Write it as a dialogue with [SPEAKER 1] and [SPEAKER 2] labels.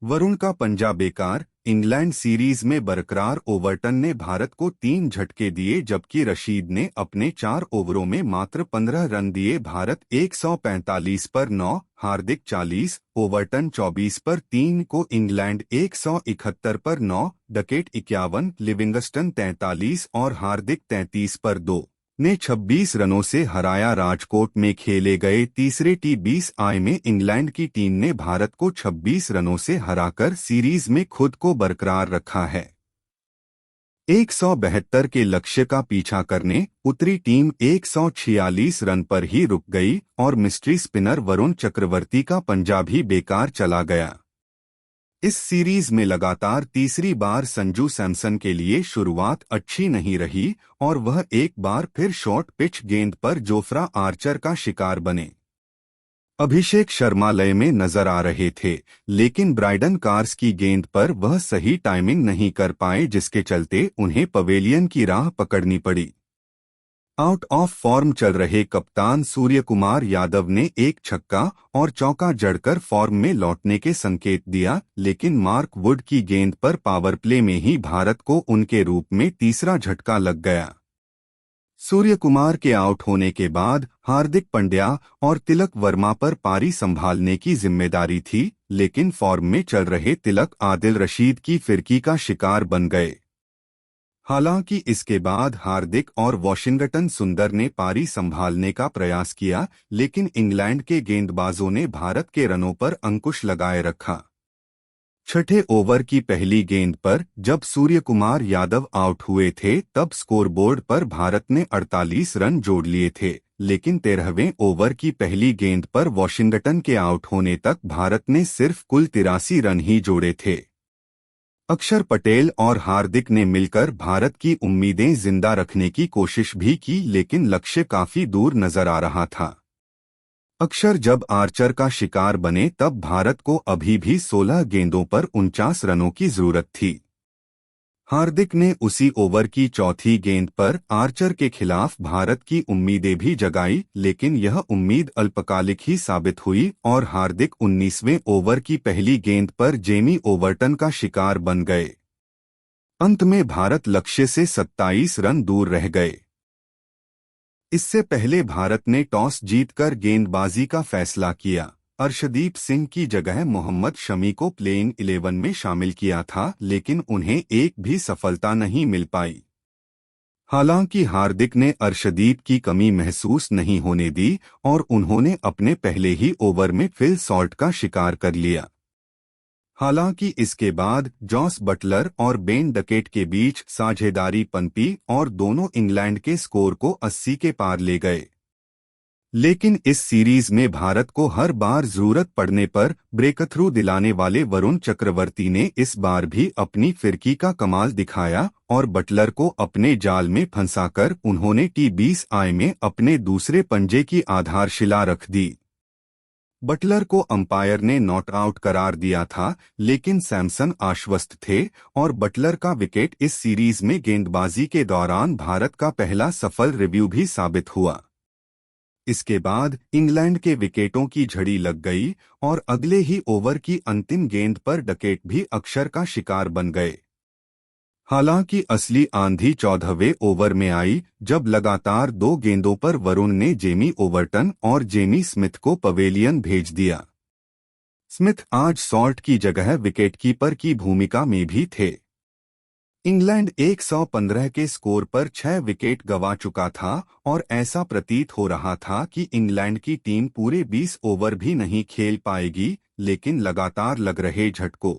[SPEAKER 1] वरुण का पंजा बेकार। इंग्लैंड सीरीज में बरकरार। ओवर्टन ने भारत को 3 झटके दिए जबकि रशीद ने अपने 4 ओवरों में मात्र 15 रन दिए। भारत 145 पर 9, हार्दिक 40, ओवर्टन 24 पर 3 को इंग्लैंड 171 पर 9, डकेट 51, लिविंगस्टन 43 और हार्दिक 33 पर 2 ने 26 रनों से हराया। राजकोट में खेले गए तीसरे T20I में इंग्लैंड की टीम ने भारत को 26 रनों से हराकर सीरीज में खुद को बरकरार रखा है। 172 के लक्ष्य का पीछा करने उतरी टीम 146 रन पर ही रुक गई और मिस्ट्री स्पिनर वरुण चक्रवर्ती का पंजा भी बेकार चला गया। इस सीरीज में लगातार तीसरी बार संजू सैमसन के लिए शुरुआत अच्छी नहीं रही और वह एक बार फिर शॉर्ट पिच गेंद पर जोफ्रा आर्चर का शिकार बने। अभिषेक शर्मा लय में नजर आ रहे थे, लेकिन ब्राइडन कार्स की गेंद पर वह सही टाइमिंग नहीं कर पाए, जिसके चलते उन्हें पवेलियन की राह पकड़नी पड़ी। आउट ऑफ फॉर्म चल रहे कप्तान सूर्यकुमार यादव ने एक छक्का और चौका जड़कर फॉर्म में लौटने के संकेत दिया, लेकिन मार्क वुड की गेंद पर पावर प्ले में ही भारत को उनके रूप में तीसरा झटका लग गया। सूर्यकुमार के आउट होने के बाद हार्दिक पांड्या और तिलक वर्मा पर पारी संभालने की जिम्मेदारी थी, लेकिन फॉर्म में चल रहे तिलक आदिल रशीद की फिरकी का शिकार बन गए। हालांकि इसके बाद हार्दिक और वॉशिंगटन सुंदर ने पारी संभालने का प्रयास किया, लेकिन इंग्लैंड के गेंदबाजों ने भारत के रनों पर अंकुश लगाए रखा। छठे ओवर की पहली गेंद पर जब सूर्यकुमार यादव आउट हुए थे तब स्कोरबोर्ड पर भारत ने 48 रन जोड़ लिए थे, लेकिन 13वें ओवर की पहली गेंद पर वॉशिंगटन के आउट होने तक भारत ने सिर्फ कुल 83 रन ही जोड़े थे। अक्षर पटेल और हार्दिक ने मिलकर भारत की उम्मीदें जिंदा रखने की कोशिश भी की, लेकिन लक्ष्य काफी दूर नजर आ रहा था। अक्षर जब आर्चर का शिकार बने तब भारत को अभी भी 16 गेंदों पर 49 रनों की जरूरत थी। हार्दिक ने उसी ओवर की चौथी गेंद पर आर्चर के खिलाफ भारत की उम्मीदें भी जगाई, लेकिन यह उम्मीद अल्पकालिक ही साबित हुई और हार्दिक 19वें ओवर की पहली गेंद पर जेमी ओवर्टन का शिकार बन गए। अंत में भारत लक्ष्य से 27 रन दूर रह गए। इससे पहले भारत ने टॉस जीतकर गेंदबाजी का फैसला किया। अर्शदीप सिंह की जगह मोहम्मद शमी को प्लेइंग 11 में शामिल किया था, लेकिन उन्हें एक भी सफलता नहीं मिल पाई। हालांकि हार्दिक ने अर्शदीप की कमी महसूस नहीं होने दी और उन्होंने अपने पहले ही ओवर में फिल सॉल्ट का शिकार कर लिया। हालांकि इसके बाद जॉस बटलर और बेन डकेट के बीच साझेदारी पनपी और दोनों इंग्लैंड के स्कोर को 80 के पार ले गए। लेकिन इस सीरीज में भारत को हर बार जरूरत पड़ने पर ब्रेकथ्रू दिलाने वाले वरुण चक्रवर्ती ने इस बार भी अपनी फिरकी का कमाल दिखाया और बटलर को अपने जाल में फंसाकर उन्होंने T20I में अपने दूसरे पंजे की आधारशिला रख दी। बटलर को अंपायर ने नॉट आउट करार दिया था, लेकिन सैमसन आश्वस्त थे और बटलर का विकेट इस सीरीज में गेंदबाजी के दौरान भारत का पहला सफल रिव्यू भी साबित हुआ। इसके बाद इंग्लैंड के विकेटों की झड़ी लग गई और अगले ही ओवर की अंतिम गेंद पर डकेट भी अक्षर का शिकार बन गए। हालांकि असली आंधी 14वें ओवर में आई, जब लगातार 2 गेंदों पर वरुण ने जेमी ओवर्टन और जेमी स्मिथ को पवेलियन भेज दिया। स्मिथ आज सॉल्ट की जगह विकेटकीपर की भूमिका में भी थे। इंग्लैंड 115 के स्कोर पर 6 विकेट गंवा चुका था और ऐसा प्रतीत हो रहा था कि इंग्लैंड की टीम पूरे 20 ओवर भी नहीं खेल पाएगी, लेकिन लगातार लग रहे झटकों